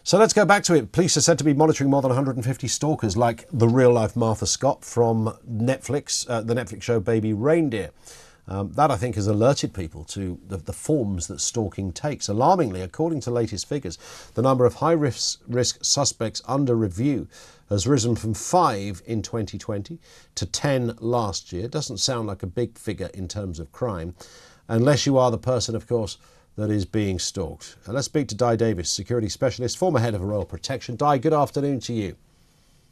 So let's go back to it. Police are said to be monitoring more than 150 stalkers, like the real-life Martha Scott from Netflix, the Netflix show Baby Reindeer. That, I think, has alerted people to the forms that stalking takes. Alarmingly, according to latest figures, the number of high-risk suspects under review has risen from 5 in 2020 to 10 last year. Doesn't sound like a big figure in terms of crime, unless you are the person, of course, that is being stalked. Let's speak to Dai Davies, security specialist, former head of Royal Protection. Dai, good afternoon to you.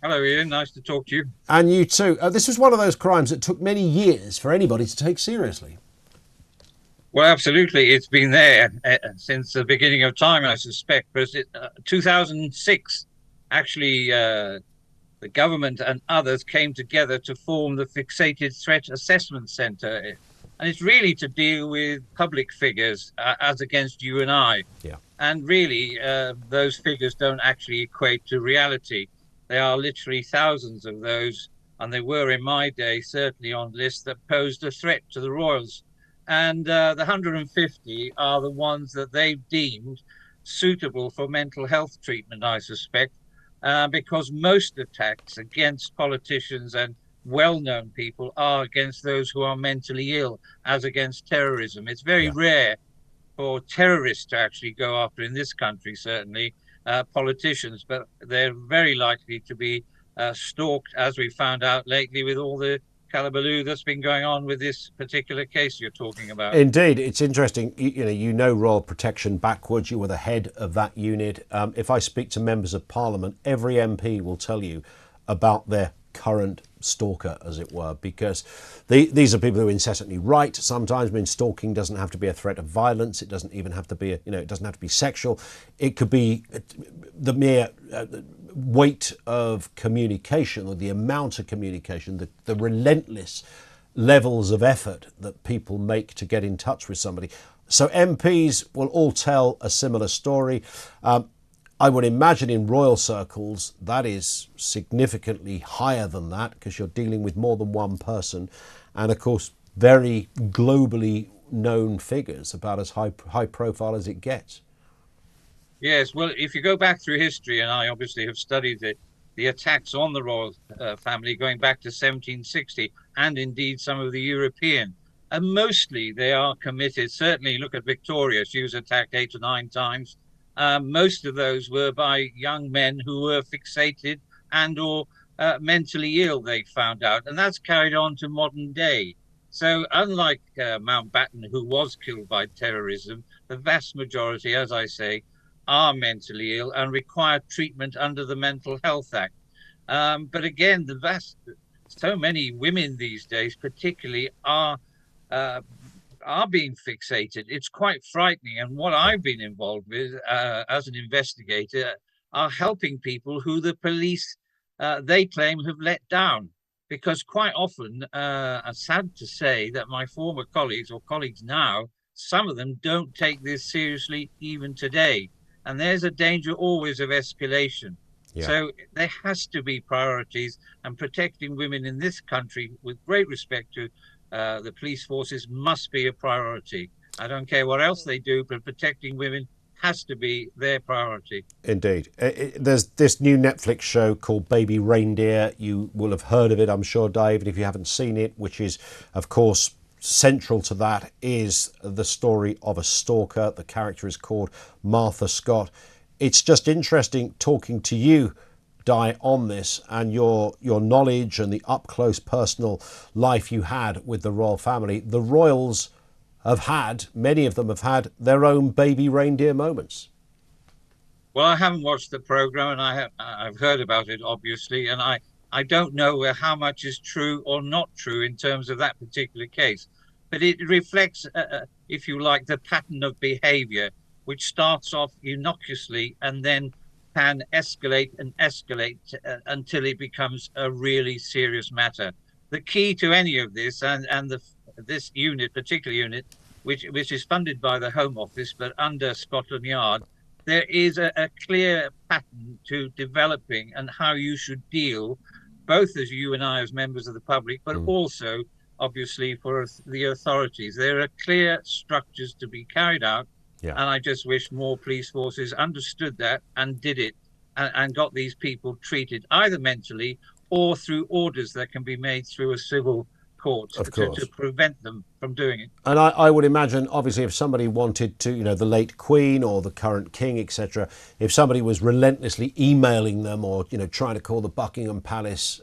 Hello, Ian. Nice to talk to you. And you too. This was one of those crimes that took many years for anybody to take seriously. Well, absolutely. It's been there since the beginning of time, I suspect. But 2006, actually, the government and others came together to form the Fixated Threat Assessment Centre. And it's really to deal with public figures as against you and I. Yeah. And really, those figures don't actually equate to reality. There are literally thousands of those, and they were in my day certainly on lists that posed a threat to the royals. And the 150 are the ones that they've deemed suitable for mental health treatment, I suspect, because most attacks against politicians and well-known people are against those who are mentally ill, as against terrorism. It's very Yeah. rare for terrorists to actually go after, in this country, certainly, politicians, but they're very likely to be stalked, as we found out lately with all the calabaloo that's been going on with this particular case you're talking about. Indeed, it's interesting. You know Royal Protection backwards. You were the head of that unit. If I speak to members of Parliament, every MP will tell you about their current stalker, as it were, because these are people who incessantly write. Sometimes, I mean, stalking doesn't have to be a threat of violence. It doesn't even have to be, it doesn't have to be sexual. It could be the mere weight of communication, or the amount of communication, the relentless levels of effort that people make to get in touch with somebody. So MPs will all tell a similar story. I would imagine in royal circles that is significantly higher than that, because you're dealing with more than one person, and of course very globally known figures, about as high profile as it gets. Yes, well, if you go back through history, and I obviously have studied the attacks on the royal family going back to 1760, and indeed some of the European, and mostly they are committed. Certainly, look at Victoria; she was attacked 8 or 9 times. Most of those were by young men who were fixated and or mentally ill, they found out. And that's carried on to modern day. So unlike Mountbatten, who was killed by terrorism, the vast majority, as I say, are mentally ill and require treatment under the Mental Health Act. But again, so many women these days, particularly, uh, are being fixated. It's quite frightening. And what I've been involved with as an investigator are helping people who the police, they claim, have let down. Because quite often, I'm sad to say that my former colleagues, or colleagues now, some of them don't take this seriously even today. And there's a danger always of escalation. Yeah. So there has to be priorities, and protecting women in this country, with great respect to the police forces, must be a priority. I don't care what else they do, but protecting women has to be their priority. Indeed. There's this new Netflix show called Baby Reindeer. You will have heard of it, I'm sure, David, if you haven't seen it, which is, of course, central to that is the story of a stalker. The character is called Martha Scott. It's just interesting talking to you, Dai, on this, and your knowledge and the up close personal life you had with the royal family. The royals have had, many of them have had their own baby reindeer moments. Well, I haven't watched the program, and I've heard about it obviously, and I don't know how much is true or not true in terms of that particular case, but it reflects, if you like, the pattern of behaviour, which starts off innocuously and then can escalate and escalate until it becomes a really serious matter. The key to any of this, this unit, particular unit, which is funded by the Home Office but under Scotland Yard, there is a clear pattern to developing and how you should deal, both as you and I as members of the public, but also obviously for the authorities. There are clear structures to be carried out, Yeah. And I just wish more police forces understood that and did it, and got these people treated either mentally or through orders that can be made through a civil court Of to course. prevent them from doing it. And I would imagine, obviously, if somebody wanted to, the late Queen or the current King, etc., if somebody was relentlessly emailing them or, trying to call the Buckingham Palace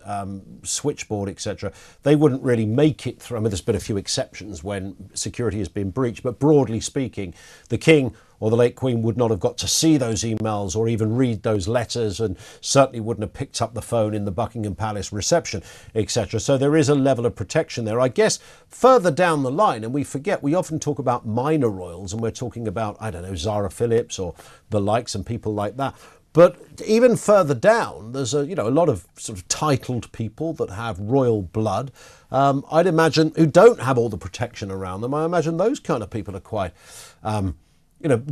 switchboard, etc., they wouldn't really make it through. I mean, there's been a few exceptions when security has been breached, but broadly speaking, the King or the late Queen would not have got to see those emails or even read those letters, and certainly wouldn't have picked up the phone in the Buckingham Palace reception, etc. So there is a level of protection there. I guess further down the line, and we often talk about minor royals, and we're talking about, I don't know, Zara Phillips or the likes and people like that. But even further down, there's a lot of sort of titled people that have royal blood. I'd imagine, who don't have all the protection around them. I imagine those kind of people are quite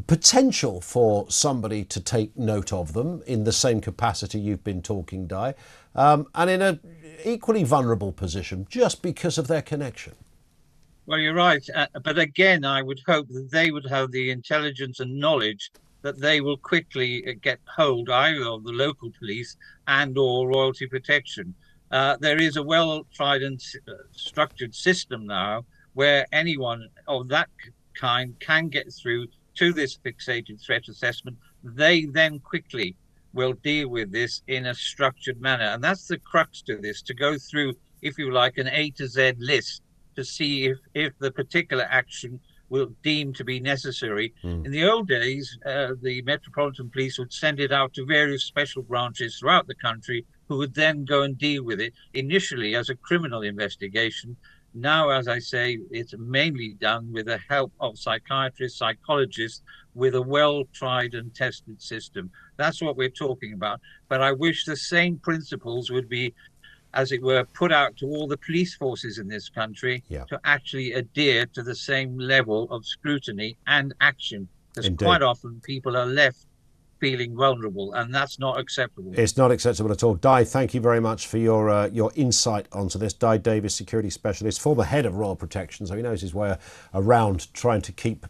potential for somebody to take note of them in the same capacity you've been talking, Dai, and in an equally vulnerable position just because of their connection. Well, you're right. But again, I would hope that they would have the intelligence and knowledge that they will quickly get hold either of the local police and or royalty protection. There is a well-tried and structured system now where anyone of that kind can get through to this fixated threat assessment. They then quickly will deal with this in a structured manner. And that's the crux to this, to go through, if you like, an A to Z list to see if the particular action will deem to be necessary. In the old days, the Metropolitan Police would send it out to various special branches throughout the country who would then go and deal with it, initially as a criminal investigation. Now, as I say, it's mainly done with the help of psychiatrists, psychologists, with a well-tried and tested system. That's what we're talking about. But I wish the same principles would be, as it were, put out to all the police forces in this country to actually adhere to the same level of scrutiny and action. Because quite often people are left feeling vulnerable, and that's not acceptable. It's not acceptable at all. Dai, thank you very much for your insight onto this. Dai Davies, security specialist, former head of Royal Protection, so he knows his way around trying to keep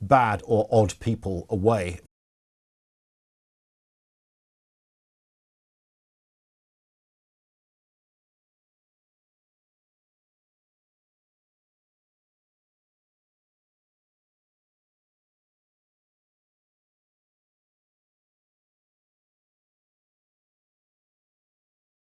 bad or odd people away